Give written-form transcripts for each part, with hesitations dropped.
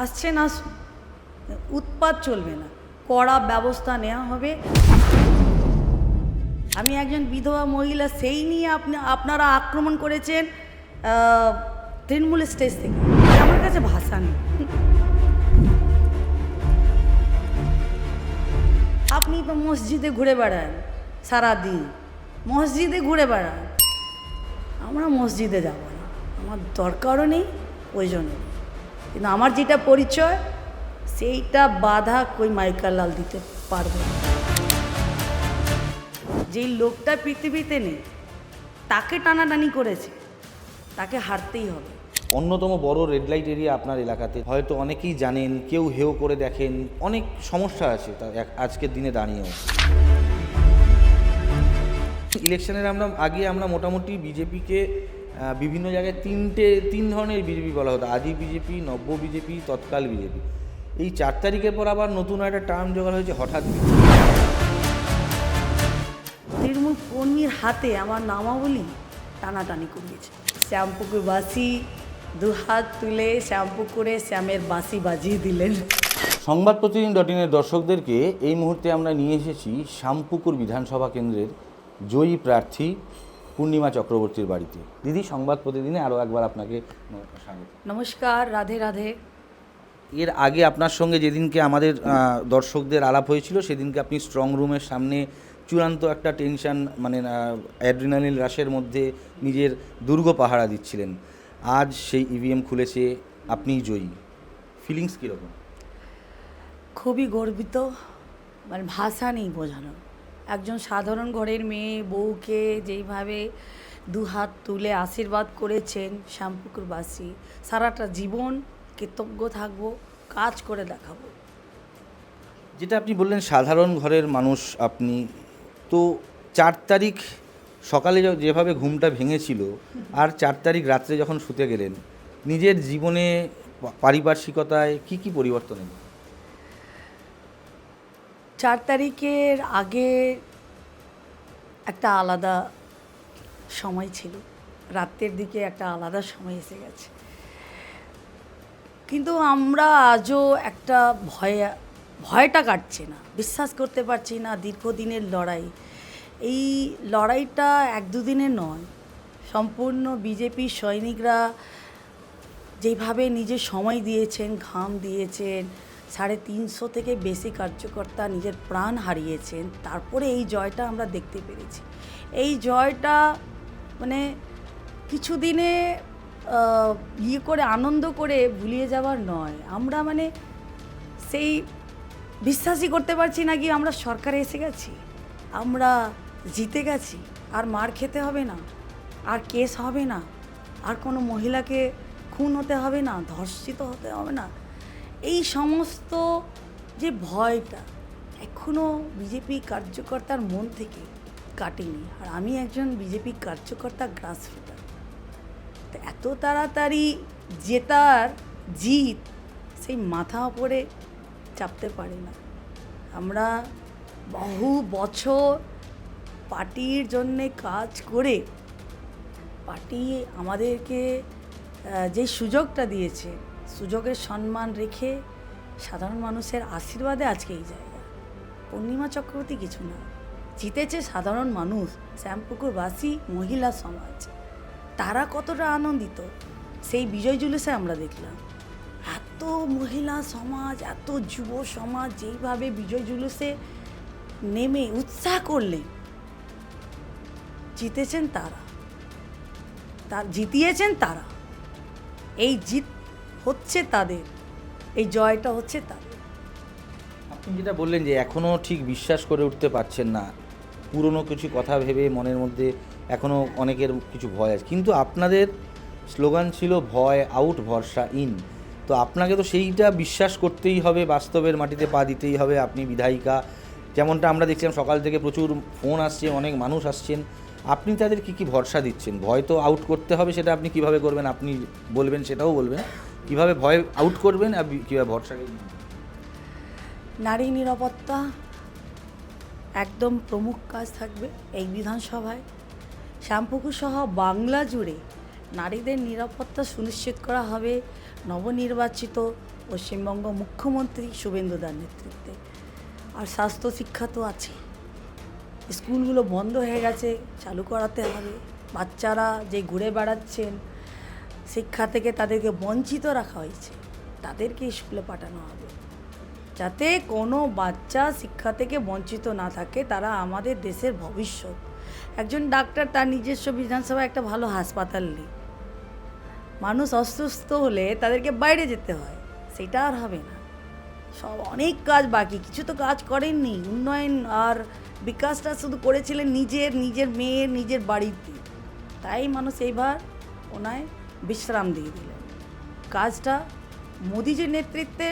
আসছেন আসুন, উৎপাত চলবে না, কড়া ব্যবস্থা নেওয়া হবে। আমি একজন বিধবা মহিলা, সেই নিয়ে আপনারা আক্রমণ করেছেন তৃণমূল স্টেজ থেকে। আমার কাছে ভাষা নেই। আপনি তো মসজিদে ঘুরে বেড়ান সারাদিন, মসজিদে ঘুরে বেড়ান। আমরা মসজিদে যাব না, আমার দরকারও নেই, প্রয়োজনও নেই। কিন্তু আমার যেটা পরিচয় সেইটা বাধা কই মাইকালাল দিতে পারবে না। যেই লোকটা পৃথিবীতে নেই, তাকে টানাটানি করেছে, তাকে হারতেই হবে। অন্যতম বড় রেড লাইট এরিয়া আপনার এলাকাতে, হয়তো অনেকেই জানেন, কেউ হেও করে দেখেন, অনেক সমস্যা আছে তা আজকের দিনে দাঁড়িয়েও। ইলেকশনের আমরা মোটামুটি বিজেপিকে বিভিন্ন জায়গায় তিন ধরনের বিজেপি বলা হতো। আদি বিজেপি, নব্য বিজেপি, তৎকাল বিজেপি। এই 4 তারিখের পর আবার নতুন একটা টার্ম জোগাড় হয়েছে হঠাৎ। তৃণমূল কর্মীর হাতে আমার নামাবলী টানাটানি করিয়েছে। শ্যামপুকুরবাসী দুহাত তুলে শ্যামপুকুরে শ্যামের বাঁশি বাজিয়ে দিলেন। সংবাদ প্রতিদিন.in-এর দর্শকদেরকে এই মুহূর্তে আমরা নিয়ে এসেছি শ্যামপুকুর বিধানসভা কেন্দ্রের জয়ী প্রার্থী পূর্ণিমা চক্রবর্তীর বাড়িতে। দিদি, সংবাদ প্রতিদিনে আরও একবার আপনাকে স্বাগত। নমস্কার, রাধে রাধে। এর আগে আপনার সঙ্গে যেদিনকে আমাদের দর্শকদের আলাপ হয়েছিল, সেদিনকে আপনি স্ট্রং রুমের সামনে চূড়ান্ত একটা টেনশন, মানে অ্যাড্রিনালিন রাশের মধ্যে নিজের দুর্গ পাহারা দিচ্ছিলেন। আজ সেই ইভিএম খুলেছে, আপনিই জয়ী। ফিলিংস কীরকম? খুবই গর্বিত, মানে ভাষা নেই বোঝানো। একজন সাধারণ ঘরের মেয়ে বউকে যেইভাবে দুহাত তুলে আশীর্বাদ করেছেন শ্যামপুকুরবাসী, সারাটা জীবন কৃতজ্ঞ থাকবো, কাজ করে দেখাবো। যেটা আপনি বললেন সাধারণ ঘরের মানুষ আপনি, তো 4 তারিখ সকালে যেভাবে ঘুমটা ভেঙেছিল, আর 4 তারিখ রাত্রে যখন শুতে গেলেন, নিজের জীবনে পারিপার্শ্বিকতায় কি পরিবর্তন এলো? 4 তারিখের আগে একটা আলাদা সময় ছিল, রাতের দিকে একটা আলাদা সময় এসে গেছে। কিন্তু আমরা আজও একটা ভয়টা কাটছে না, বিশ্বাস করতে পারছি না। দীর্ঘদিনের লড়াই, এই লড়াইটা 1-2 দিনের নয়। সম্পূর্ণ বিজেপি সৈনিকরা যেভাবে নিজের সময় দিয়েছেন, ঘাম দিয়েছেন, 350 থেকে বেশি কার্যকর্তা নিজের প্রাণ হারিয়েছেন, তারপরে এই জয়টা আমরা দেখতে পেরেছি। এই জয়টা মানে কিছুদিনে করে আনন্দ করে ভুলিয়ে যাওয়ার নয়। আমরা মানে সেই বিশ্বাসই করতে পারছি না কি আমরা সরকারে এসে গেছি, আমরা জিতে গেছি, আর মার খেতে হবে না, আর কেস হবে না, আর কোনো মহিলাকে খুন হতে হবে না, ধর্ষিত হতে হবে না। এই সমস্ত যে ভয়টা এখনও বিজেপি কার্যকর্তার মন থেকে কাটেনি। আর আমি একজন বিজেপি কার্যকর্তা, গ্রাসরুটার। তো এত তাড়াতাড়ি জিত সেই মাথা উপরে চাপতে পারে না। আমরা বহু বছর পার্টির জন্যে কাজ করে, পার্টি আমাদেরকে যে সুযোগটা দিয়েছে, সুযোগের সম্মান রেখে সাধারণ মানুষের আশীর্বাদে আজকে এই জায়গা। পূর্ণিমা চক্রবর্তী কিছু না, জিতেছে সাধারণ মানুষ, শ্যামপুকুরবাসী মহিলা সমাজ। তারা কতটা আনন্দিত সেই বিজয় জুলুসে আমরা দেখলাম। এত মহিলা সমাজ, এত যুব সমাজ যেইভাবে বিজয় জুলুসে নেমে উৎসাহ করলেন, জিতেছেন তারা, জিতিয়েছেন তারা। এই জিত হচ্ছে তাদের, এই জয়টা হচ্ছে তাদের। আপনি যেটা বললেন যে এখনও ঠিক বিশ্বাস করে উঠতে পারছেন না, পুরনো কিছু কথা ভেবে মনের মধ্যে এখনও অনেকের কিছু ভয় আছে, কিন্তু আপনাদের স্লোগান ছিল ভয় আউট, ভরসা ইন। তো আপনাকে তো সেইটা বিশ্বাস করতেই হবে, বাস্তবের মাটিতে পা দিতেই হবে। আপনি বিধায়িকা, যেমনটা আমরা দেখছিলাম সকাল থেকে প্রচুর ফোন আসছে, অনেক মানুষ আসছেন, আপনি তাদের কি ভরসা দিচ্ছেন? ভয় তো আউট করতে হবে, সেটা আপনি কিভাবে করবেন আপনি বলবেন, সেটাও বলবেন কিভাবে ভয় আউট করবেন আর কীভাবে ভরসাকে। নারী নিরাপত্তা একদম প্রমুখ কাজ থাকবে এই বিধানসভায়। শ্যামপুকুর সহ বাংলা জুড়ে নারীদের নিরাপত্তা সুনিশ্চিত করা হবে। নবনির্বাচিত পশ্চিমবঙ্গ মুখ্যমন্ত্রী শুভেন্দুদার নেতৃত্বে। আর স্বাস্থ্য শিক্ষা তো আছে, স্কুলগুলো বন্ধ হয়ে গেছে, চালু করাতে হবে। বাচ্চারা যে ঘুরে বেড়াচ্ছেন, শিক্ষা থেকে তাদেরকে বঞ্চিত রাখা হয়েছে, তাদেরকে স্কুলে পাঠানো হবে, যাতে কোনো বাচ্চা শিক্ষা থেকে বঞ্চিত না থাকে। তারা আমাদের দেশের ভবিষ্যৎ। একজন ডাক্তার তার নিজস্ব বিধানসভায় একটা ভালো হাসপাতাল নেই, মানুষ অসুস্থ হলে তাদেরকে বাইরে যেতে হয়, সেটা আর হবে না। সব অনেক কাজ বাকি, কিছু তো কাজ করেননি। উন্নয়ন আর বিকাশটা শুধু করেছিলেন নিজের মেয়ের নিজের বাড়িতে, তাই মানুষ এইবার ওনায় বিশ্রাম দিয়ে দিলেন। কাজটা মোদিজির নেতৃত্বে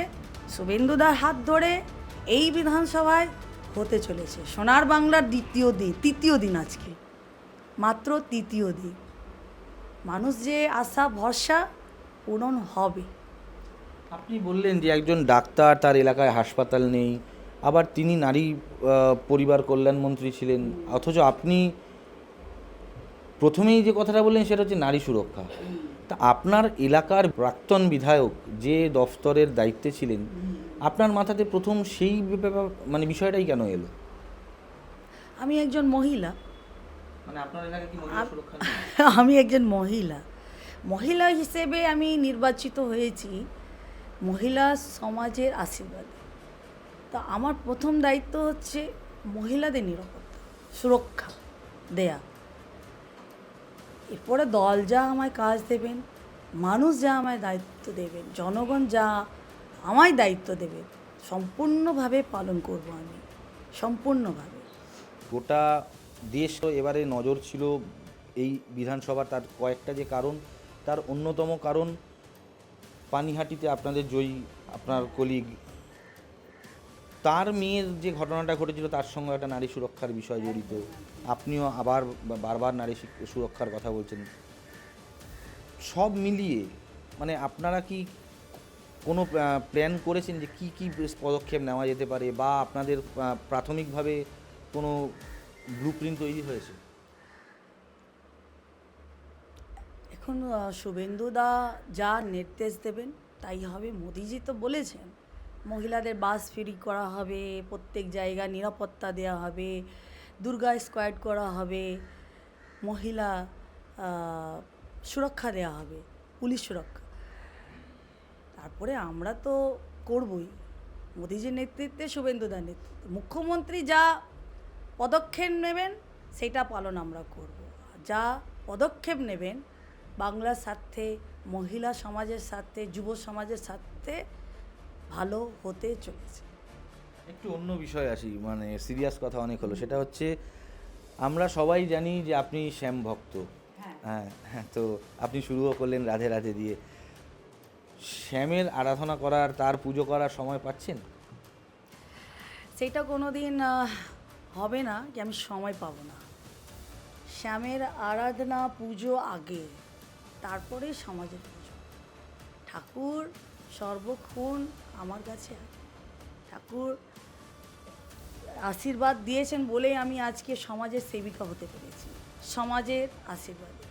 শুভেন্দুদার হাত ধরে এই বিধানসভায় হতে চলেছে। সোনার বাংলার তৃতীয় দিন আজকে, মাত্র তৃতীয় দিন। মানুষ যে আশা ভরসা পূরণ হবে। আপনি বললেন যে একজন ডাক্তার, তার এলাকায় হাসপাতাল নেই, আবার তিনি নারী পরিবার কল্যাণমন্ত্রী ছিলেন, অথচ আপনি প্রথমেই যে কথাটা বললেন সেটা হচ্ছে নারী সুরক্ষা। তা আপনার এলাকার প্রাক্তন বিধায়ক যে দফতরের দায়িত্বে ছিলেন, আপনার মাথাতে প্রথম সেই মানে বিষয়টাই কেন এলো? আমি একজন মহিলা, মানে আপনার এলাকায় কি মহিলা সুরক্ষা নেই? আমি একজন মহিলা হিসেবে আমি নির্বাচিত হয়েছি মহিলা সমাজের আশীর্বাদে। তা আমার প্রথম দায়িত্ব হচ্ছে মহিলাদের নিরাপত্তা সুরক্ষা দেয়া। এরপরে দল যা আমায় কাজ দেবেন, মানুষ যা আমায় দায়িত্ব দেবেন, জনগণ যা আমায় দায়িত্ব দেবেন, সম্পূর্ণভাবে পালন করব আমি, সম্পূর্ণভাবে। গোটা দেশ এবারে নজর ছিল এই বিধানসভার। তার কয়েকটা যে কারণ, তার অন্যতম কারণ পানিহাটিতে আপনাদের জয়ী আপনার কলিগ, তার মেয়ের যে ঘটনাটা ঘটেছিল তার সঙ্গে একটা নারী সুরক্ষার বিষয় জড়িত। আপনিও আবার বারবার নারী সুরক্ষার কথা বলছেন। সব মিলিয়ে মানে আপনারা কি কোনো প্ল্যান করেছেন যে কি কি পদক্ষেপ নেওয়া যেতে পারে, বা আপনাদের প্রাথমিকভাবে কোনো ব্লুপ্রিন্ট তৈরি হয়েছে? এখন শুভেন্দুদা যা নির্দেশ দেবেন তাই হবে। মোদিজি তো বলেছেন মহিলাদের বাস ফ্রি করা হবে, প্রত্যেক জায়গায় নিরাপত্তা দেওয়া হবে, দুর্গা স্কোয়াড করা হবে, মহিলা সুরক্ষা দেওয়া হবে, পুলিশ সুরক্ষা। তারপরে আমরা তো করবই, মোদিজির নেতৃত্বে, শুভেন্দুদার নেতৃত্বে। মুখ্যমন্ত্রী যা পদক্ষেপ নেবেন সেটা পালন আমরা করব। যা পদক্ষেপ নেবেন বাংলার স্বার্থে, মহিলা সমাজের স্বার্থে, যুব সমাজের স্বার্থে ভালো হতে চলেছে। একটু অন্য বিষয় আসি, মানে সিরিয়াস কথা অনেক হলো। সেটা হচ্ছে আমরা সবাই জানি যে আপনি শ্যাম ভক্ত। হ্যাঁ হ্যাঁ, তো আপনি শুরুও করলেন রাধে রাধে দিয়ে। শ্যামের আরাধনা করার, তার পুজো করার সময় পাচ্ছেন? সেইটা কোনো দিন হবে না যে আমি সময় পাবো না। শ্যামের আরাধনা পুজো আগে, তারপরে সমাজের পুজো। ঠাকুর সর্বক্ষণ আমার কাছে আছে। ঠাকুর আশীর্বাদ দিয়েছেন বলেই আমি আজকে সমাজের সেবিকা হতে পেরেছি। সমাজের আশীর্বাদে,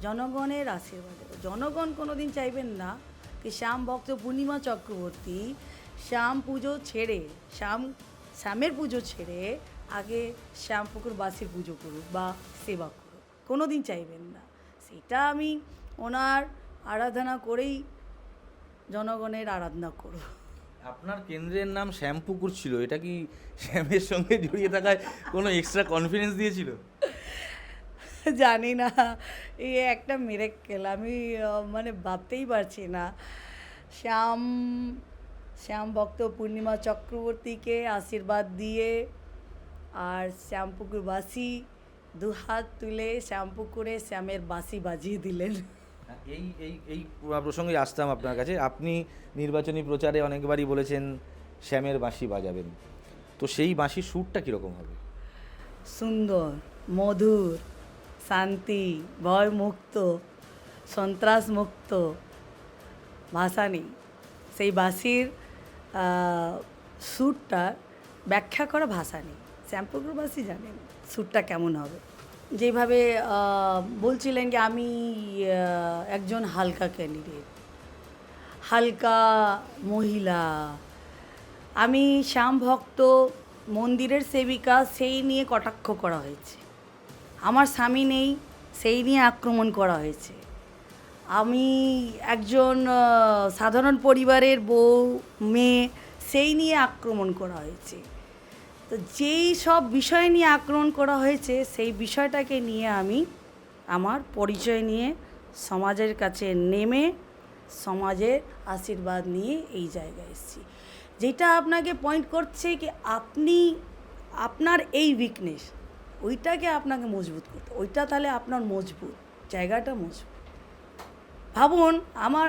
জনগণের আশীর্বাদে। জনগণ কোনো দিন চাইবেন না কি শ্যাম ভক্ত পূর্ণিমা চক্রবর্তী শ্যাম পুজো ছেড়ে, শ্যামের পুজো ছেড়ে আগে শ্যামপুকুর বাসির পুজো করুক বা সেবা করুক, কোনো দিন চাইবেন না। সেটা আমি ওনার আরাধনা করেই জনগণের আরাধনা করব। আপনার কেন্দ্রের নাম শ্যামপুকুর ছিল, এটা কি শ্যামের সঙ্গে জড়িয়ে থাকায় কোনো এক্সট্রা কনফিডেন্স দিয়েছিল? জানি না, এই একটা মিরাক্কেল, আমি মানে ভাবতেই পারছি না। শ্যাম ভক্ত পূর্ণিমা চক্রবর্তীকে আশীর্বাদ দিয়ে আর শ্যামপুকুরবাসী দুহাত তুলে শ্যামপুকুরে শ্যামের বাঁশি বাজিয়ে দিলেন। এই এই এই প্রসঙ্গে আসতাম আপনার কাছে। আপনি নির্বাচনী প্রচারে অনেকবারই বলেছেন শ্যামের বাঁশি বাজাবেন, তো সেই বাঁশির সুরটা কীরকম হবে? সুন্দর, মধুর, শান্তি, ভয়মুক্ত, সন্ত্রাসমুক্ত, ভাষা নেই। সেই বাঁশির সুরটা ব্যাখ্যা করা ভাষা নেই। শ্যামপুকুরবাসী জানেন সুরটা কেমন হবে। যেভাবে বলছিলেন যে আমি একজন হালকা ক্যান্ডিডেট, হালকা মহিলা, আমি শ্যাম ভক্ত, মন্দিরের সেবিকা, সেই নিয়ে কটাক্ষ করা হয়েছে। আমার স্বামী নেই, সেই নিয়ে আক্রমণ করা হয়েছে। আমি একজন সাধারণ পরিবারের বউ, মেয়ে, সেই নিয়ে আক্রমণ করা হয়েছে। তো যেই সব বিষয় নিয়ে আক্রমণ করা হয়েছে, সেই বিষয়টাকে নিয়ে আমি আমার পরিচয় নিয়ে সমাজের কাছে নেমে সমাজের আশীর্বাদ নিয়ে এই জায়গায় এসেছি। যেটা আপনাকে পয়েন্ট করছে কি আপনি আপনার এই উইকনেস, ওইটাকে আপনাকে মজবুত করতে, ওইটা তাহলে আপনার মজবুত জায়গাটা মজবুত। ভাবুন, আমার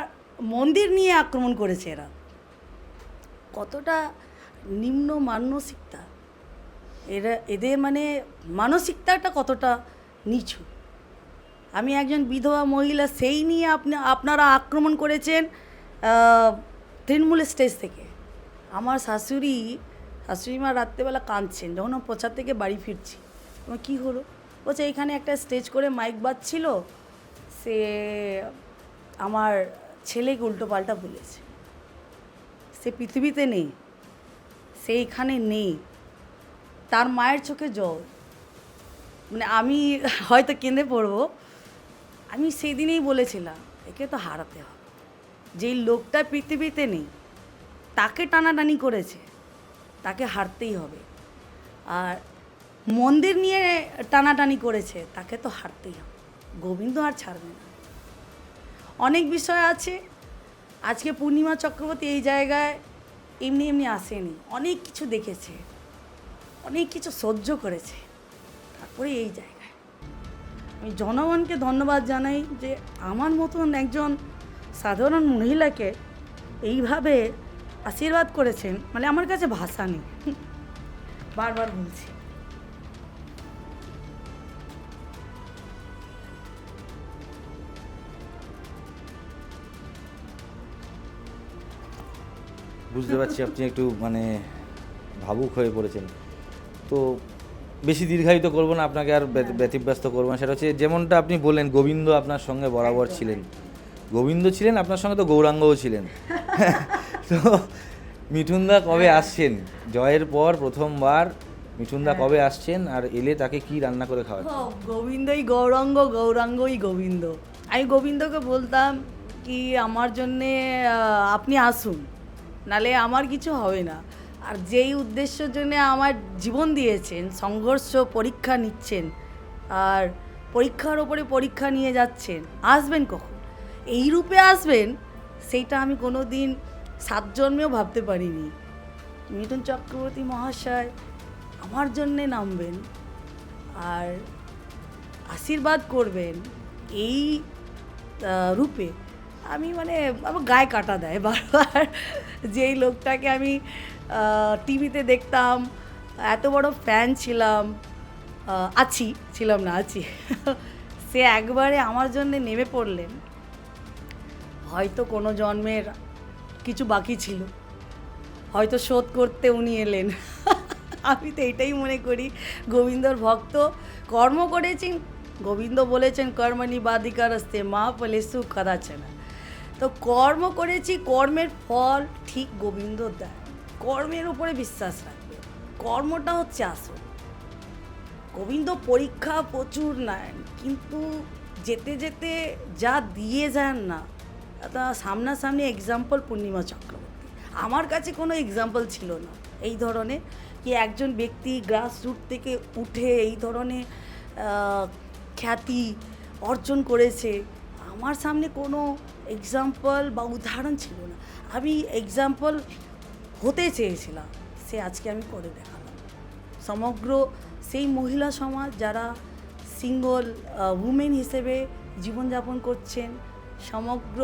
মন্দির নিয়ে আক্রমণ করেছে এরা, কতটা নিম্ন মানসিকতা, এদের মানে মানসিকতাটা কতটা নিচু। আমি একজন বিধবা মহিলা, সেই নিয়ে আপনারা আক্রমণ করেছেন তৃণমূল স্টেজ থেকে। আমার শাশুড়ি মা রাত্রেবেলা কাঁদছেন, যখন প্রচার থেকে বাড়ি ফিরছি। আমার কী হলো? বলছে এইখানে একটা স্টেজ করে মাইক বাজছিল, সে আমার ছেলেকে উল্টোপাল্টা বলেছে। সে পৃথিবীতে নেই, সেইখানে নেই, তার মায়ের চোখে জল। মানে আমি হয়তো কেঁদে পড়বো। আমি সেই দিনেই বলেছিলাম একে তো হারাতে হবে। যেই লোকটা পৃথিবীতে নেই, তাকে টানাটানি করেছে, তাকে হারতেই হবে। আর মন্দির নিয়ে টানাটানি করেছে, তাকে তো হারতেই হবে। গোবিন্দ আর ছাড়বে না। অনেক বিষয় আছে। আজকে পূর্ণিমা চক্রবর্তী এই জায়গায় এমনি এমনি আসেনি, অনেক কিছু দেখেছে, অনেক কিছু সহ্য করেছে, তারপরে এই জায়গায়। আমি জনগণকে ধন্যবাদ জানাই যে আমার মতন একজন সাধারণ মহিলাকে এইভাবে আশীর্বাদ করেছেন। মানে আমার কাছে ভাষা নেই, বারবার বলছি। বুঝতে পারছি আপনি একটু মানে ভাবুক হয়ে পড়েছেন। তো বেশি দীর্ঘায়িত করবো না আপনাকে, আর ব্যতিব্যস্ত করবো না। সেটা হচ্ছে যেমনটা আপনি বললেন, গোবিন্দ আপনার সঙ্গে বরাবর ছিলেন, গোবিন্দ ছিলেন আপনার সঙ্গে, তো গৌরাঙ্গও ছিলেন। তো মিঠুনদা কবে আসছেন? জয়ের পর প্রথমবার মিঠুনদা কবে আসছেন, আর এলে তাকে কি রান্না করে খাওয়াচ্ছেন? গোবিন্দই গৌরাঙ্গ, গৌরাঙ্গই গোবিন্দ। আমি গোবিন্দকে বলতাম কি আমার জন্যে আপনি আসুন, নালে আমার কিছু হবে না। আর যেই উদ্দেশ্যের জন্য আমার জীবন দিয়েছেন, সংঘর্ষ, পরীক্ষা নিচ্ছেন, আর পরীক্ষার ওপরে পরীক্ষা নিয়ে যাচ্ছেন, আসবেন কখন, এই রূপে আসবেন, সেইটা আমি কোনো দিন 7 জন্মেও ভাবতে পারিনি। মিঠুন চক্রবর্তী মহাশয় আমার জন্যে নামবেন আর আশীর্বাদ করবেন এই রূপে, আমি মানে আমার গায়ে কাটা দেয় বারবার। যেই লোকটাকে আমি টিভিতে দেখতাম, এত বড় ফ্যান ছিলাম, আছি সে একবারে আমার জন্যে নেমে পড়লেন। হয়তো কোনো জন্মের কিছু বাকি ছিল, হয়তো শোধ করতে উনি এলেন। আমি তো এটাই মনে করি, গোবিন্দর ভক্ত, কর্ম করেছেন। গোবিন্দ বলেছেন কর্মণি বাধিকারস্তে মা ফলেষু কদাচন। তো কর্ম করেছি, কর্মের ফল ঠিক গোবিন্দ দেয়। কর্মের উপরে বিশ্বাস রাখবে, কর্মটা হচ্ছে আসল। গোবিন্দ পরীক্ষা প্রচুর নেন, কিন্তু যেতে যেতে যা দিয়ে যান না, তা সামনাসামনি এক্সাম্পল পূর্ণিমা চক্রবর্তী। আমার কাছে কোনো এক্সাম্পল ছিল না এই ধরনের, কি একজন ব্যক্তি গ্রাসরুট থেকে উঠে এই ধরনের খ্যাতি অর্জন করেছে। আমার সামনে কোনো এক্সাম্পল বা উদাহরণ ছিল না। আমি এক্সাম্পল হতে চেয়েছিলাম, সে আজকে আমি করে দেখালাম। সমগ্র সেই মহিলা সমাজ যারা সিঙ্গল উমেন হিসেবে জীবনযাপন করছেন, সমগ্র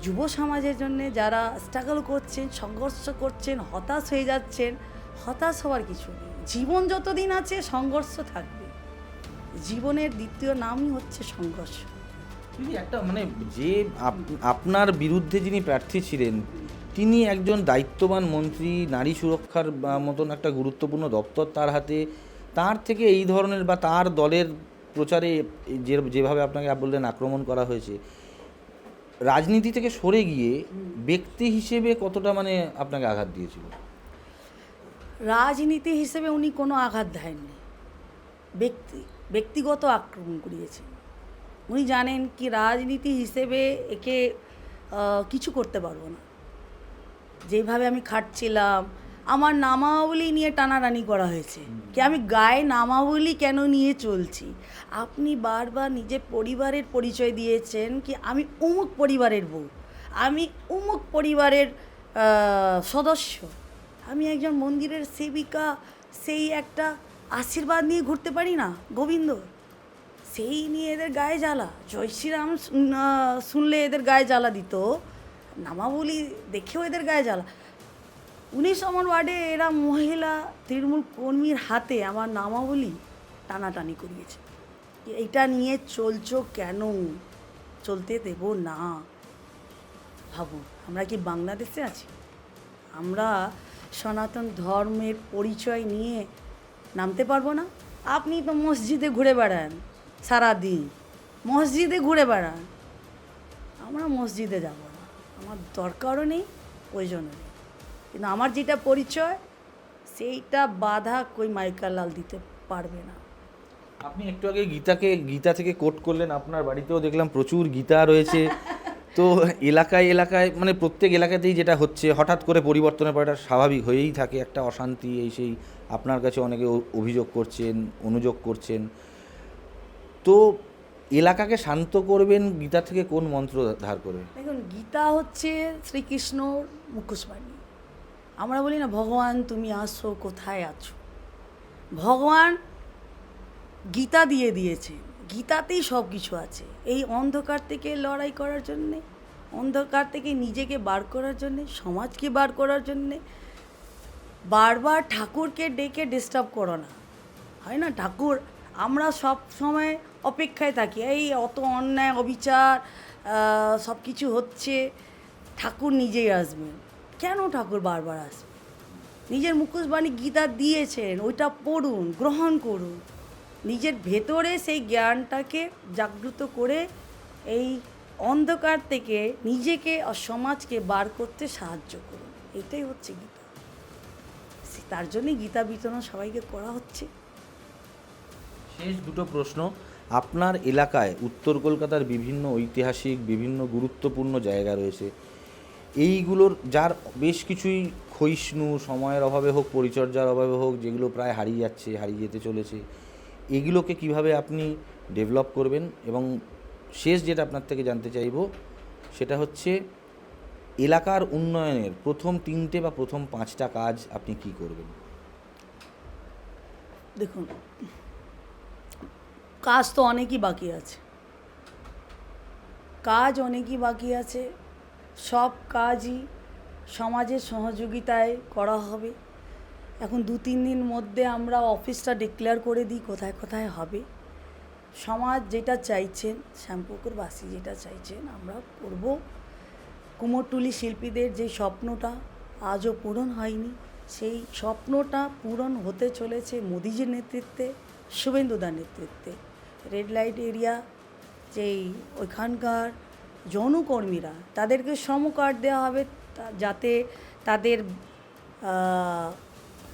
যুব সমাজের জন্য যারা স্ট্রাগল করছেন, সংঘর্ষ করছেন, হতাশ হয়ে যাচ্ছেন, হতাশ হওয়ার কিছু নেই। জীবন যতদিন আছে সংঘর্ষ থাকবে। জীবনের দ্বিতীয় নামই হচ্ছে সংঘর্ষ। একটা মানে যে আপনার বিরুদ্ধে যিনি প্রার্থী ছিলেন, তিনি একজন দায়িত্ববান মন্ত্রী, নারী সুরক্ষার মতন একটা গুরুত্বপূর্ণ দপ্তর তার হাতে, তার থেকে এই ধরনের বা তার দলের প্রচারে যেভাবে আপনাকে বললেন আক্রমণ করা হয়েছে, রাজনীতি থেকে সরে গিয়ে ব্যক্তি হিসেবে কতটা মানে আপনাকে আঘাত দিয়েছিল? রাজনীতি হিসেবে উনি কোনো আঘাত দেননি, ব্যক্তিগত আক্রমণ করিয়েছেন। উনি জানেন কি রাজনীতি হিসেবে একে কিছু করতে পারবো না। যেভাবে আমি খাটছিলাম, আমার নামাবলী নিয়ে টানাটানি করা হয়েছে কি আমি গায়ে নামাবলী কেন নিয়ে চলছি। আপনি বারবার নিজের পরিবারের পরিচয় দিয়েছেন কি আমি অমুক পরিবারের বউ, আমি অমুক পরিবারের সদস্য, আমি একজন মন্দিরের সেবিকা, সেই একটা আশীর্বাদ নিয়ে ঘুরতে পারি না গোবিন্দ, সেই নিয়ে এদের গায়ে জ্বালা। জয় শ্রীরাম শুনলে এদের গায়ে জ্বালা দিত, নামাবলী দেখেও এদের গায়ে জ্বালা। 19 নম্বর ওয়ার্ডে এরা মহিলা তৃণমূল কর্মীর হাতে আমার নামাবলী টানাটানি করিয়েছে। এইটা নিয়ে চলছো কেন? চলতে দেব না। ভাবুন, আমরা কি বাংলাদেশে আছি? আমরা সনাতন ধর্মের পরিচয় নিয়ে নামতে পারবো না? আপনি তো মসজিদে ঘুরে বেড়ান সারাদিন, মসজিদে ঘুরে বেড়ান। আমরা মসজিদে যাব না, আমার দরকারও নেই, প্রয়োজনও নেই। কিন্তু আমার যেটা পরিচয় সেইটা বাধা কই মাইকা লাল দিতে পারবে না। আপনি একটু আগে গীতা থেকে কোট করলেন, আপনার বাড়িতেও দেখলাম প্রচুর গীতা রয়েছে। তো এলাকায় এলাকায় মানে প্রত্যেক এলাকাতেই যেটা হচ্ছে, হঠাৎ করে পরিবর্তনের পর এটা স্বাভাবিক হয়েই থাকে, একটা অশান্তি এই সেই আপনার কাছে অনেকে অভিযোগ করছেন, অনুযোগ করছেন। তো এলাকাকে শান্ত করবেন গীতা থেকে কোন মন্ত্র ধার করে? দেখুন, গীতা হচ্ছে শ্রীকৃষ্ণর মুখোশবাণী। আমরা বলি না ভগবান তুমি আসো, কোথায় আছো? ভগবান গীতা দিয়ে দিয়েছে, গীতাতেই সব কিছু আছে। এই অন্ধকার থেকে লড়াই করার জন্যে, অন্ধকার থেকে নিজেকে বার করার জন্যে, সমাজকে বার করার জন্যে বারবার ঠাকুরকে ডেকে ডিস্টার্ব করো না। হয় না ঠাকুর, আমরা সব সময় অপেক্ষায় থাকি, এই অত অন্যায় অবিচার সব কিছু হচ্ছে, ঠাকুর নিজেই আসবেন। কেন ঠাকুর বারবার আসবে? নিজের মুখোশবাণী গীতা দিয়েছেন, ওইটা পড়ুন, গ্রহণ করুন, নিজের ভেতরে সেই জ্ঞানটাকে জাগ্রত করে এই অন্ধকার থেকে নিজেকে আর সমাজকে বার করতে সাহায্য করুন। এটাই হচ্ছে গীতা। তার জন্যই গীতা বিতরণ সবাইকে করা হচ্ছে। শেষ দুটো প্রশ্ন। আপনার এলাকায় উত্তর কলকাতার বিভিন্ন ঐতিহাসিক বিভিন্ন গুরুত্বপূর্ণ জায়গা রয়েছে, এইগুলোর যার বেশ কিছুই ক্ষয়িষ্ণু, সময়ের অভাবে হোক, পরিচর্যার অভাবে হোক, যেগুলো প্রায় হারিয়ে যাচ্ছে, হারিয়ে যেতে চলেছে, এগুলোকে কিভাবে আপনি ডেভেলপ করবেন? এবং শেষ যেটা আপনার থেকে জানতে চাইব সেটা হচ্ছে এলাকার উন্নয়নের প্রথম 3টে বা প্রথম 5টা কাজ আপনি কি করবেন? দেখুন, কাজ তো অনেকই বাকি আছে, কাজ অনেকই বাকি আছে। সব কাজই সমাজের সহযোগিতায় করা হবে। এখন 2-3 দিন মধ্যে আমরা অফিসটা ডিক্লেয়ার করে দিই কোথায় কোথায় হবে। সমাজ যেটা চাইছেন, শ্যামপুকুরবাসী যেটা চাইছেন আমরা করব। কুমোরটুলি শিল্পীদের যে স্বপ্নটা আজও পূরণ হয়নি, সেই স্বপ্নটা পূরণ হতে চলেছে মোদিজির নেতৃত্বে, শুভেন্দুদার নেতৃত্বে। রেড লাইট এরিয়া যেই ওইখানকার যৌনকর্মীরা, তাদেরকে শ্রম কার্ড দেওয়া হবে, যাতে তাদের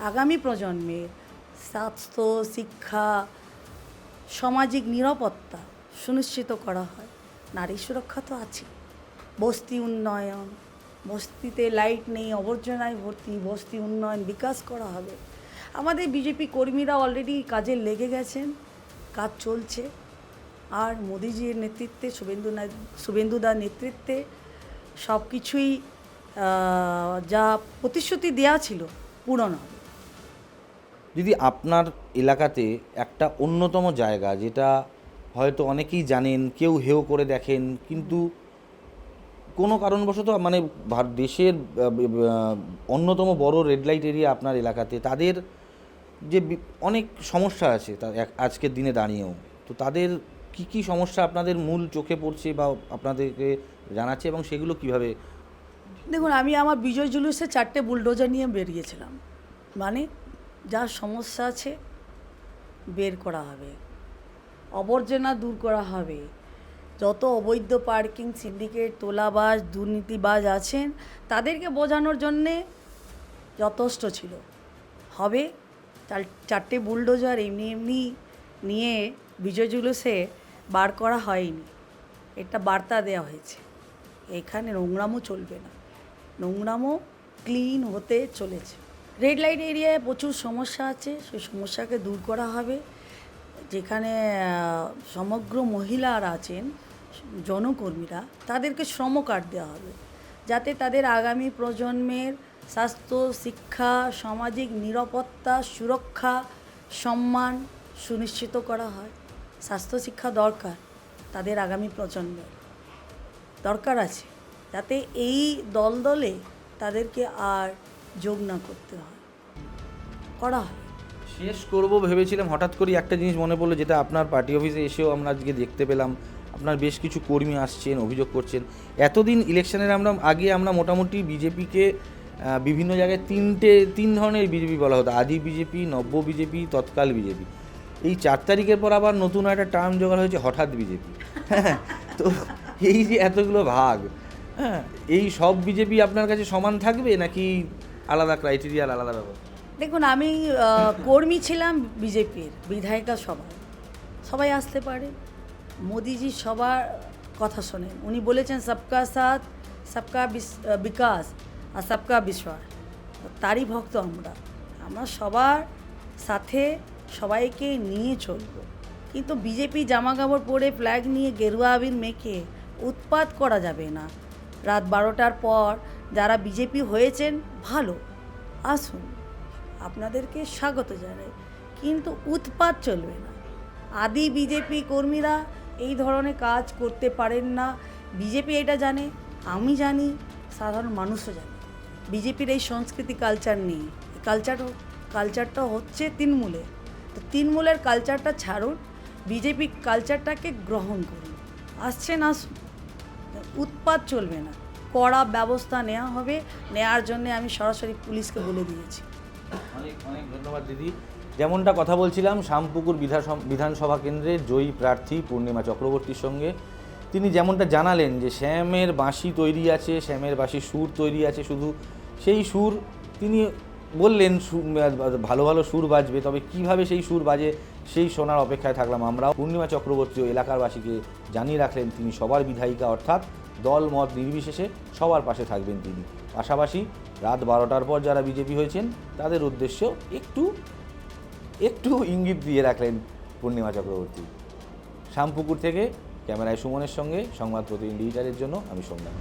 আগামী প্রজন্মের স্বাস্থ্য, শিক্ষা, সামাজিক নিরাপত্তা সুনিশ্চিত করা হয়। নারী সুরক্ষা তো আছে। বস্তি উন্নয়ন, বস্তিতে লাইট নেই, আবর্জনায় ভর্তি, বস্তি উন্নয়ন বিকাশ করা হবে। আমাদের বিজেপি কর্মীরা অলরেডি কাজে লেগে গেছেন, কাজ চলছে। আর মোদিজির নেতৃত্বে, শুভেন্দুদার নেতৃত্বে সব কিছুই যা প্রতিশ্রুতি দেওয়া ছিল পূরণ হবে। যদি আপনার এলাকাতে একটা অন্যতম জায়গা, যেটা হয়তো অনেকেই জানেন, কেউ হেও করে দেখেন, কিন্তু কোনো কারণবশত মানে দেশের অন্যতম বড় রেড লাইট এরিয়া আপনার এলাকাতে, তাদের যে অনেক সমস্যা আছে আজকের দিনে দাঁড়িয়েও, তো তাদের কি কি সমস্যা আপনাদের মূল চোখে পড়ছে বা আপনাদেরকে জানাচ্ছে, এবং সেগুলো কিভাবে? দেখুন, আমি আমার বিজয় জুলুসে 4টে বুলডোজার নিয়ে বেরিয়েছিলাম। মানে যার সমস্যা আছে বের করা হবে, আবর্জনা দূর করা হবে, যত অবৈধ পার্কিং সিন্ডিকেট তোলাবাজ দুর্নীতিবাজ আছেন তাদেরকে বোঝানোর জন্যে যথেষ্ট ছিল। হবে চারটে বুলডোজার এমনি এমনি নিয়ে বিজয় জুলুসে বার করা হয়নি, এটা বার্তা দেওয়া হয়েছে। এখানে নোংরামও চলবে না, নোংরামও ক্লিন হতে চলেছে। রেড লাইট এরিয়ায় প্রচুর সমস্যা আছে, সেই সমস্যাকে দূর করা হবে। যেখানে সমগ্র মহিলারা আছেন জনকর্মীরা, তাদেরকে শ্রম কার্ড দেওয়া হবে, যাতে তাদের আগামী প্রজন্মের স্বাস্থ্য, শিক্ষা, সামাজিক নিরাপত্তা, সুরক্ষা, সম্মান সুনিশ্চিত করা হয়। স্বাস্থ্য শিক্ষা দরকার, তাদের আগামী প্রজন্মের দরকার আছে, যাতে এই দলে তাদেরকে আর যোগ না করতে হয়, করা হয়। শেষ করব ভেবেছিলাম, হঠাৎ করে একটা জিনিস মনে পড়লো, যেটা আপনার পার্টি অফিসে এসেও আমরা আজকে দেখতে পেলাম। আপনার বেশ কিছু কর্মী আসছেন, অভিযোগ করছেন। এতদিন ইলেকশনের আগে আমরা মোটামুটি বিজেপিকে বিভিন্ন জায়গায় তিন ধরনের বিজেপি বলা হতো, আদি বিজেপি, নব্য বিজেপি, তৎকাল বিজেপি। এই 4 তারিখের পর আবার নতুন একটা টার্ম জোগাড় হয়েছে, হঠাৎ বিজেপি। তো এই যে এতগুলো ভাগ, হ্যাঁ, এই সব বিজেপি আপনার কাছে সমান থাকবে নাকি আলাদা ক্রাইটেরিয়ার আলাদা ব্যাপার? দেখুন, আমি কর্মী ছিলাম বিজেপির, বিধায়িকা সবাই আসতে পারে। মোদিজি সবার কথা শোনেন, উনি বলেছেন সবকা সাথ সবকা বিকাশ আর সবকা বিশ্বাস। তারই ভক্ত আমরা সবার সাথে সবাইকে নিয়ে চলব। কিন্তু বিজেপি জামা কাপড় পরে ফ্ল্যাগ নিয়ে গেরুয়া আবির মেখে উৎপাত করা যাবে না। রাত 12টার পর যারা বিজেপি হয়েছেন ভালো, আসুন, আপনাদেরকে স্বাগত জানাই, কিন্তু উৎপাত চলবে না। আদি বিজেপি কর্মীরা এই ধরনের কাজ করতে পারেন না। বিজেপি এটা জানে, আমি জানি, সাধারণ মানুষও জানে। বিজেপির এই সংস্কৃতি কালচার নেই। এই কালচারটা হচ্ছে তৃণমূলে। তো তৃণমূলের কালচারটা ছাড়ুন, বিজেপি কালচারটাকে গ্রহণ করুন। আসছেন, আসুন, উৎপাত চলবে না, কড়া ব্যবস্থা নেওয়া হবে। নেওয়ার জন্য আমি সরাসরি পুলিশকে বলে দিয়েছি। অনেক অনেক ধন্যবাদ দিদি। যেমনটা কথা বলছিলাম, শামপুকুর বিধানসভা কেন্দ্রের জয়ী প্রার্থী পূর্ণিমা চক্রবর্তীর সঙ্গে, তিনি যেমনটা জানালেন যে শ্যামের বাঁশি তৈরি আছে, শ্যামের বাঁশির সুর তৈরি আছে, শুধু সেই সুর তিনি বললেন ভালো ভালো সুর বাজবে, তবে কিভাবে সেই সুর বাজে সেই শোনার অপেক্ষায় থাকলাম আমরা। পূর্ণিমা চক্রবর্তী ও এলাকারবাসীকে জানিয়ে রাখলেন তিনি সবার বিধায়িকা, অর্থাৎ দল মত নির্বিশেষে সবার পাশে থাকবেন তিনি। পাশাপাশি রাত 12টার পর যারা বিজেপি হয়েছেন তাদের উদ্দেশ্যেও একটু ইঙ্গিত দিয়ে রাখলেন পূর্ণিমা চক্রবর্তী। শামপুকুর থেকে ক্যামেরায় সুমনের সঙ্গে সংবাদ প্রতিনিধি ডিজিটালের জন্য আমি সোমনাথ।